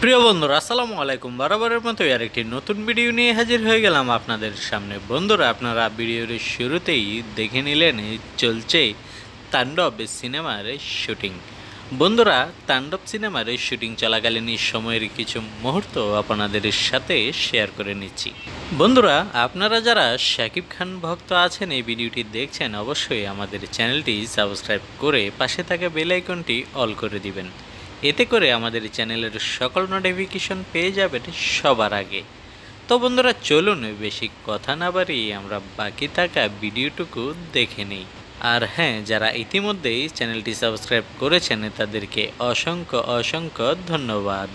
প্রিয় বন্ধুরা আসসালামু আলাইকুম। বরাবরের মতো আরেকটি নতুন ভিডিও নিয়ে হাজির হয়ে গেলাম আপনাদের সামনে। বন্ধুরা আপনারা ভিডিওর শুরুতেই দেখে নিলেন চলছে তাণ্ডব সিনেমার শুটিং। বন্ধুরা তাণ্ডব সিনেমার শুটিং চলাকালীন সময়ের কিছু মুহূর্ত আপনাদের সাথে শেয়ার করে নিচ্ছি। বন্ধুরা আপনারা যারা শাকিব খান ভক্ত আছেন এই ভিডিওটি দেখছেন অবশ্যই আমাদের চ্যানেলটি সাবস্ক্রাইব করে পাশে থাকা বেল আইকনটি অল করে দিবেন। এতে করে আমাদের চ্যানেলের সকল নোটিফিকেশন পেয়ে যাবেন সবার আগে। তো বন্ধুরা চলুন বেশি কথা না বাড়িয়ে আমরা বাকি থাকা ভিডিওটুকু দেখে নিই। আর হ্যাঁ, যারা ইতিমধ্যেই চ্যানেলটি সাবস্ক্রাইব করেছেন তাদেরকে অসংখ্য অসংখ্য ধন্যবাদ।